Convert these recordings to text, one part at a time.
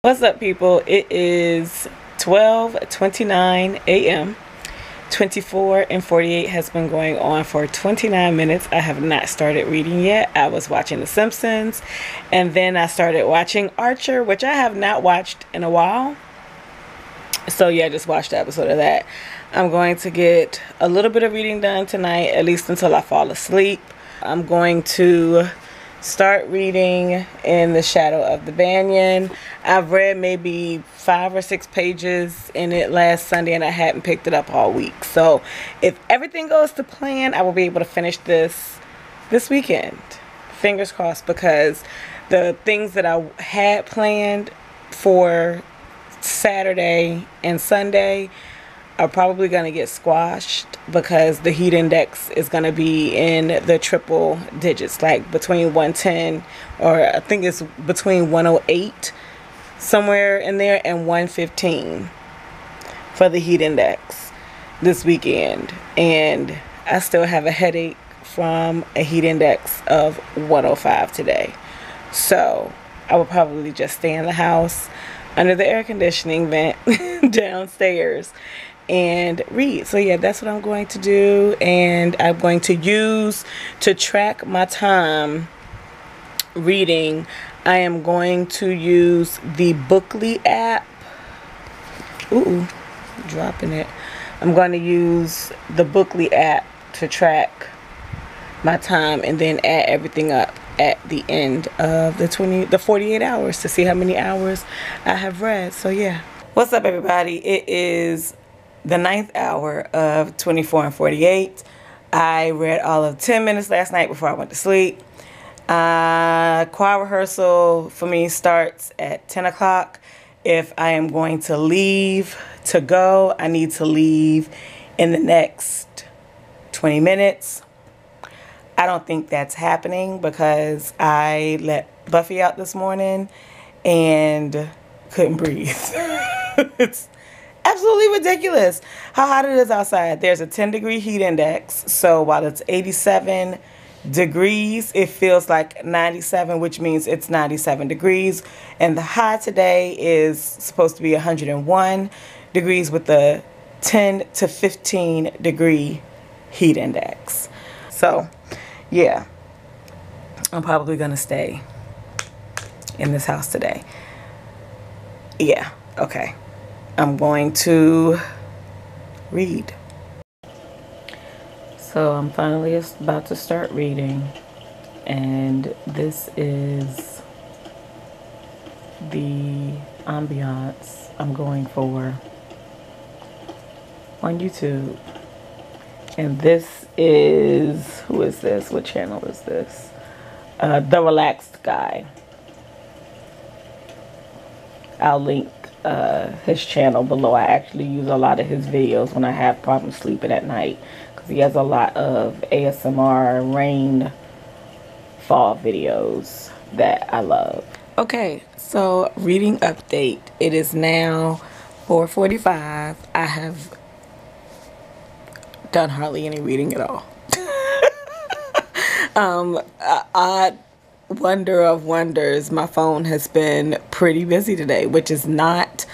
What's up, people? It is 12:29 a.m. 24 and 48 has been going on for 29 minutes. I have not started reading yet. I was watching The Simpsons, and then I started watching Archer, which I have not watched in a while. So yeah, just watched the episode of that. I'm going to get a little bit of reading done tonight, at least until I fall asleep. I'm going to start reading In the Shadow of the Banyan. I've read maybe 5 or 6 pages in it last Sunday, and I hadn't picked it up all week. So if everything goes to plan, I will be able to finish this weekend. Fingers crossed, because the things that I had planned for Saturday and Sunday are probably going to get squashed because the heat index is going to be in the triple digits, like between 110, or I think it's between 108, somewhere in there, and 115 for the heat index this weekend. And I still have a headache from a heat index of 105 today. So I will probably just stay in the house under the air conditioning vent downstairs and read. So yeah, that's what I'm going to do, and I'm going to use to track my time reading. I am going to use the Bookly app. Ooh, dropping it. I'm going to use the Bookly app to track my time, and then add everything up at the end of the 48 hours to see how many hours I have read. So yeah. What's up, everybody? It is the 9th hour of 24 and 48. I read all of 10 minutes last night before I went to sleep. Choir rehearsal for me starts at 10 o'clock. If I am going to leave to go, I need to leave in the next 20 minutes. I don't think that's happening because I let Buffy out this morning and couldn't breathe. It's absolutely ridiculous how hot it is outside. There's a 10-degree heat index, so while it's 87 degrees, it feels like 97, which means it's 97 degrees. And the high today is supposed to be 101 degrees with a 10 to 15 degree heat index. So yeah, I'm probably gonna stay in this house today. Yeah, okay. I'm going to read. So I'm finally about to start reading, and this is the ambiance I'm going for on YouTube. And this is, who is this? What channel is this? The Relaxed Guy. I'll link his channel below. I actually use a lot of his videos when I have problems sleeping at night, because he has a lot of ASMR rainfall videos that I love. Okay, so reading update. It is now 4:45. I have done hardly any reading at all. Odd wonder of wonders, my phone has been pretty busy today, which is not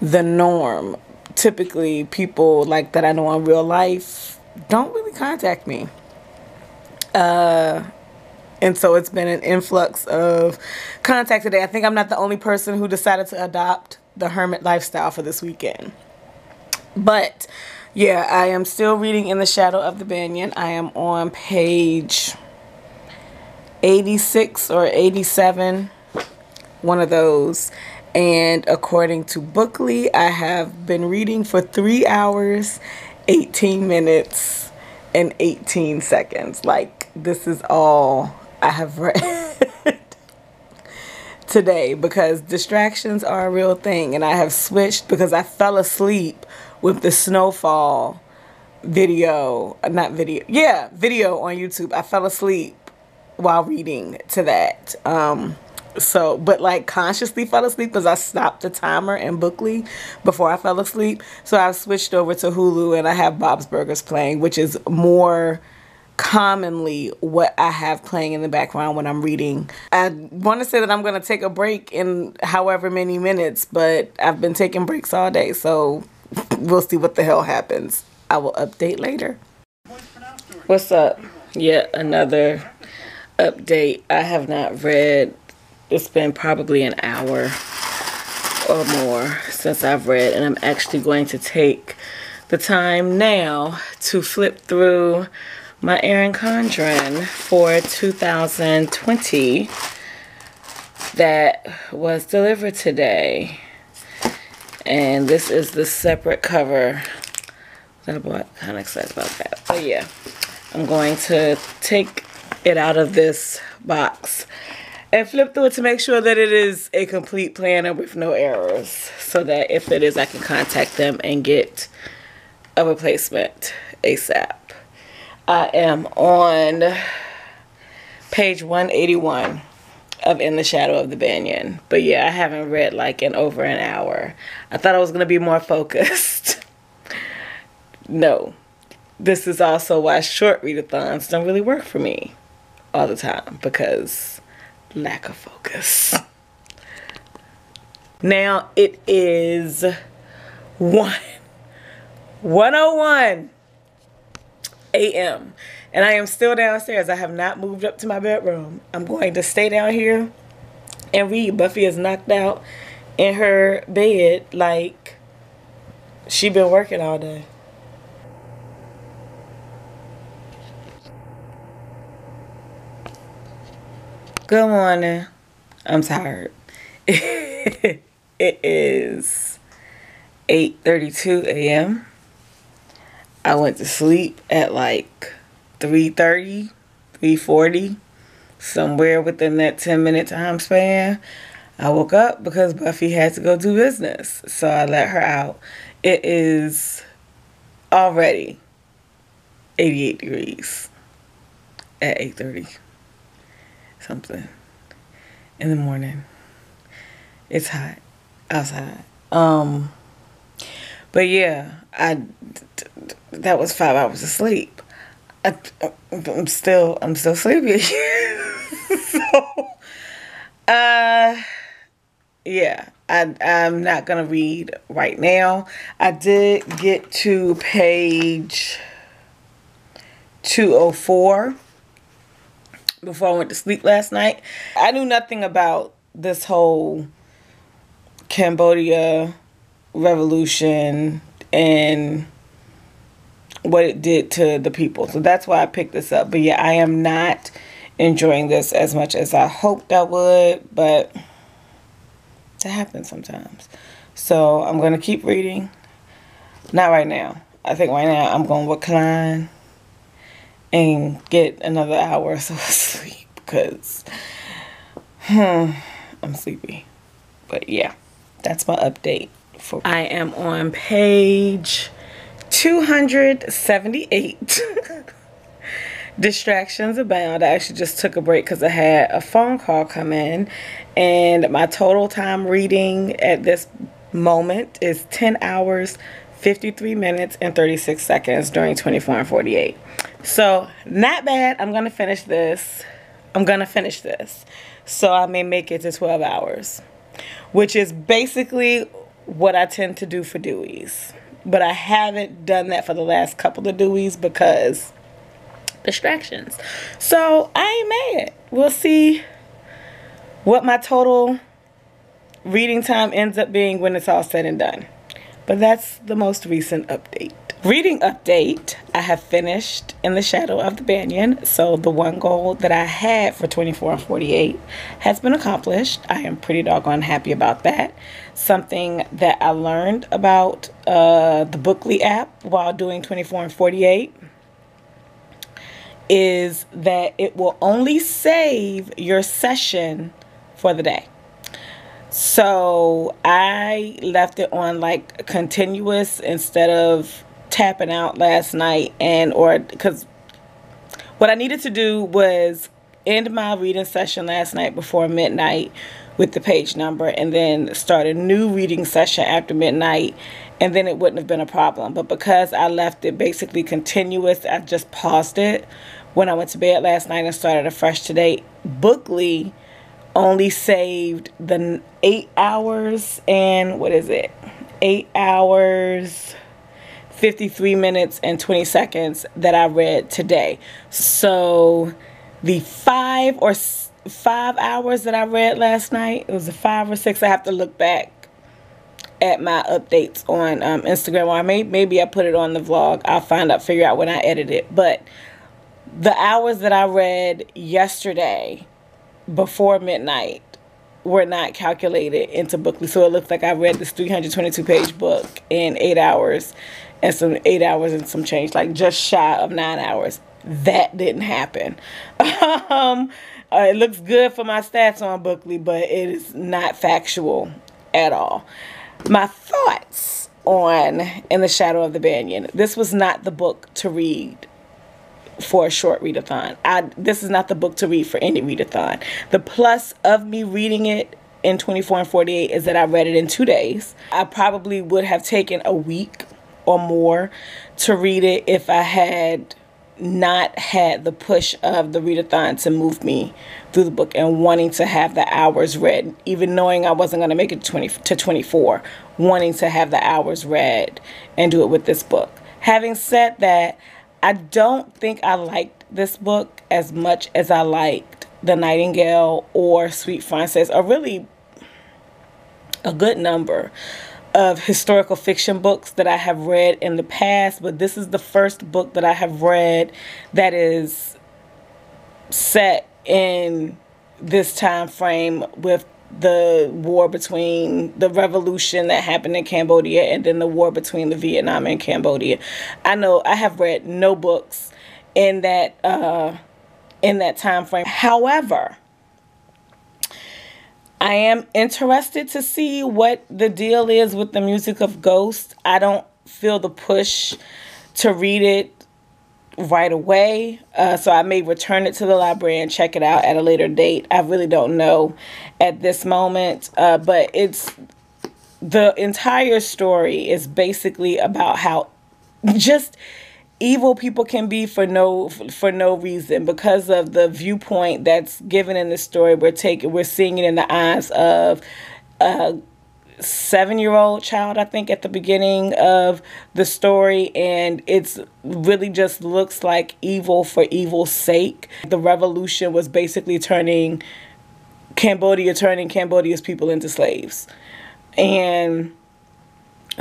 the norm. Typically, people like that I know in real life don't really contact me. And so it's been an influx of contact today. I think I'm not the only person who decided to adopt the hermit lifestyle for this weekend. But yeah, I am still reading In the Shadow of the Banyan. I am on page 86 or 87, one of those. And according to Bookly, I have been reading for 3 hours, 18 minutes, and 18 seconds. Like, this is all I have read today, because distractions are a real thing. And I have switched because I fell asleep with the snowfall video, video on YouTube. I fell asleep while reading to that. But like consciously fell asleep because I stopped the timer in Bookly before I fell asleep. So I've switched over to Hulu, and I have Bob's Burgers playing, which is more commonly what I have playing in the background when I'm reading. I want to say that I'm going to take a break in however many minutes, but I've been taking breaks all day, so we'll see what the hell happens. I will update later. What's up? Yet another update. I have not read. It's been probably an hour or more since I've read, and I'm actually going to take the time now to flip through my Erin Condren for 2020 that was delivered today. And this is the separate cover that I bought. Kind of excited about that. But yeah, I'm going to take it out of this box and flip through it to make sure that it is a complete planner with no errors, so that if it is, I can contact them and get a replacement ASAP. I am on page 181 of In the Shadow of the Banyan. But yeah, I haven't read like in over an hour. I thought I was going to be more focused. No. This is also why short readathons don't really work for me all the time, because lack of focus. Now it is 1:01 a.m. and I am still downstairs. I have not moved up to my bedroom. I'm going to stay down here and read. Buffy is knocked out in her bed like she been working all day. Good morning. I'm tired. It is 8:32 a.m. I went to sleep at like 3:30, 3:40, somewhere within that 10-minute time span. I woke up because Buffy had to go do business, so I let her out. It is already 88 degrees at 8:30 something in the morning. It's hot outside. But yeah, that was 5 hours of sleep. I'm still sleepy. So, yeah, I'm not gonna read right now. I did get to page 204 before I went to sleep last night. I knew nothing about this whole Cambodia revolution and what it did to the people, so that's why I picked this up. But yeah, I am not enjoying this as much as I hoped I would, but that happens sometimes. So I'm gonna keep reading. Not right now. I think right now I'm gonna recline and get another hour or so of sleep, because I'm sleepy. But yeah, that's my update. I am on page 278. Distractions abound. I actually just took a break because I had a phone call come in, and my total time reading at this moment is 10 hours, 53 minutes, and 36 seconds during 24 and 48. So not bad. I'm going to finish this. So I may make it to 12 hours, which is basically what I tend to do for Deweys. But I haven't done that for the last couple of Deweys because distractions. So I ain't mad. We'll see what my total reading time ends up being when it's all said and done. But that's the most recent update. Reading update, I have finished In the Shadow of the Banyan. So the one goal that I had for 24 and 48 has been accomplished. I am pretty doggone happy about that. Something that I learned about the Bookly app while doing 24 and 48 is that it will only save your session for the day. So I left it on like continuous instead of tapping out last night, because what I needed to do was end my reading session last night before midnight with the page number, and then start a new reading session after midnight, and then it wouldn't have been a problem. But because I left it basically continuous, I just paused it when I went to bed last night and started afresh today. Bookly only saved the 8 hours and 8 hours 53 minutes and 20 seconds that I read today. So the 5 hours that I read last night, it was a 5 or 6. I have to look back at my updates on Instagram, or maybe I put it on the vlog. I'll figure out when I edit it. But the hours that I read yesterday before midnight were not calculated into Bookly. So it looks like I read this 322 page book in 8 hours and some change, like just shy of 9 hours. That didn't happen. It looks good for my stats on Bookly, but it is not factual at all. My thoughts on In the Shadow of the Banyan. This was not the book to read for a short readathon. This is not the book to read for any readathon. The plus of me reading it in 24 and 48 is that I read it in 2 days. I probably would have taken a week or more to read it if I had not had the push of the readathon to move me through the book and wanting to have the hours read, even knowing I wasn't going to make it to 24, wanting to have the hours read and do it with this book. Having said that, I don't think I liked this book as much as I liked The Nightingale or Sweet Frances, or really a good number of historical fiction books that I have read in the past, but this is the first book that I have read that is set in this time frame with the war between the revolution that happened in Cambodia and then the war between the Vietnam and Cambodia. I know I have read no books in that time frame. However, I am interested to see what the deal is with the Music of Ghosts. I don't feel the push to read it right away. So I may return it to the library and check it out at a later date. I really don't know at this moment. But the entire story is basically about how just evil people can be for no reason, because of the viewpoint that's given in the story. We're seeing it in the eyes of a 7-year-old child, I think, at the beginning of the story, and it's really just looks like evil for evil's sake. The revolution was basically turning Cambodia's people into slaves, and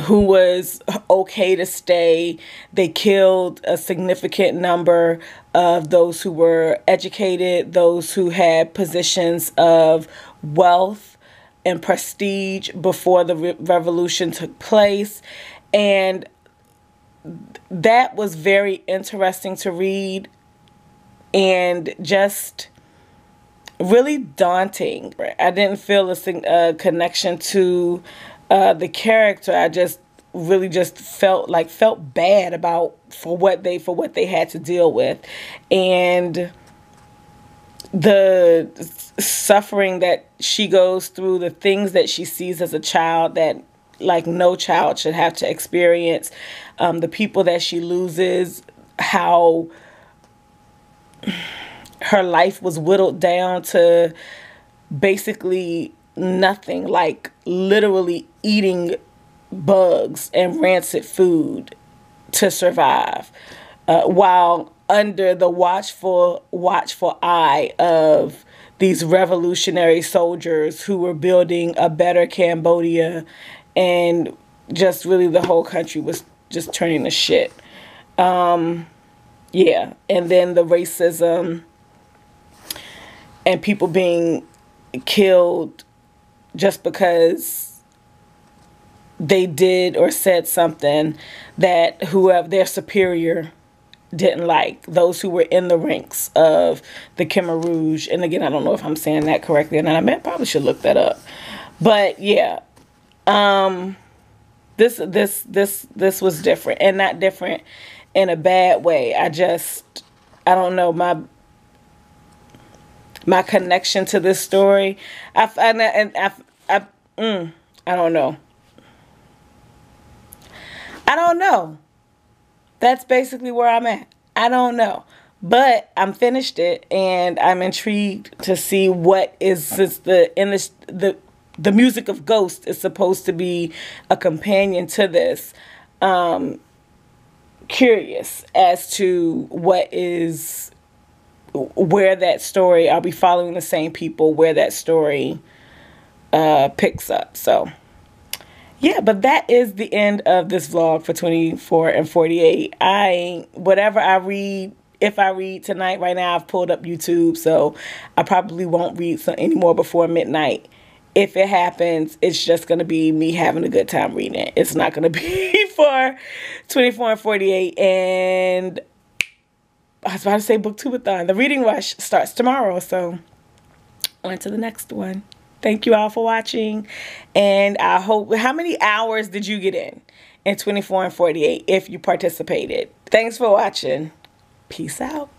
who was okay to stay. They killed a significant number of those who were educated, those who had positions of wealth and prestige before the revolution took place. And that was very interesting to read and just really daunting. I didn't feel a connection to the character. I just really just felt bad for what they had to deal with, and the suffering that she goes through, the things that she sees as a child that like no child should have to experience, the people that she loses, how her life was whittled down to basically nothing, like literally eating bugs and rancid food to survive, while under the watchful eye of these revolutionary soldiers who were building a better Cambodia, and just really the whole country was just turning to shit. Yeah, and then the racism and people being killed just because they did or said something that whoever their superior didn't like. Those who were in the ranks of the Khmer Rouge. And again, I don't know if I'm saying that correctly or not. I probably should look that up. But yeah, this was different, and not different in a bad way. I don't know, my connection to this story. I don't know. I don't know. That's basically where I'm at. I don't know. But I'm finished it, and I'm intrigued to see what is, since the music of Ghost is supposed to be a companion to this. Curious as to where that story, I'll be following the same people where that story picks up. So yeah, but that is the end of this vlog for 24 and 48. Whatever I read, if I read tonight, right now I've pulled up YouTube, so I probably won't read anymore before midnight. If it happens, it's just going to be me having a good time reading it. It's not going to be for 24 and 48. And I was about to say Booktubeathon. The reading rush starts tomorrow, so on to the next one. Thank you all for watching. And I hope, how many hours did you get in 24 and 48 if you participated? Thanks for watching. Peace out.